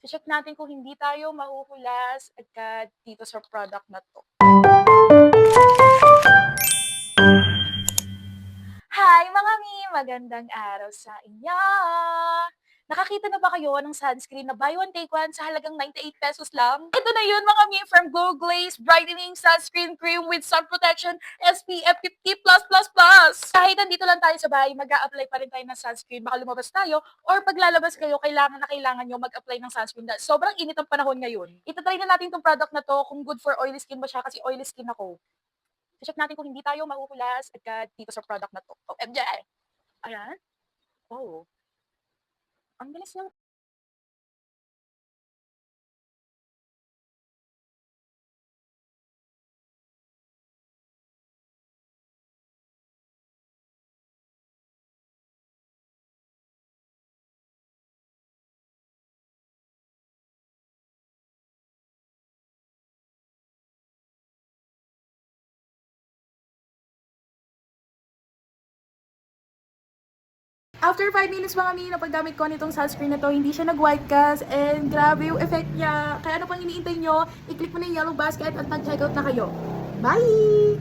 check natin kung hindi tayo mahuhulas agad dito sa product na 'to. Hi mga mi! Magandang araw sa inyo! Nakakita na ba kayo ng sunscreen na buy one take one sa halagang 98 pesos lang? Ito na yun mga mi from Go Glaze Brightening Sunscreen Cream with Sun Protection SPF 50+++. Kahit nandito lang tayo sa bahay, mag-a-apply pa rin tayo ng sunscreen. Baka lumabas tayo or paglalabas kayo, kailangan na kailangan nyo mag-apply ng sunscreen. Sobrang init ang panahon ngayon. Itatry na natin tong product na to kung good for oily skin ba siya kasi oily skin ako. Check natin kung hindi tayo mahuhulas agad dito sa product na to. OMG! Ayan. Oh, ang bilis niyang after 5 minutes mga mi, na paggamit ko nitong sunscreen na to, hindi siya nag-white cast and grabe yung effect niya. Kaya ano pang iniintay nyo, i-click mo na yung yellow basket at mag-checkout na kayo. Bye!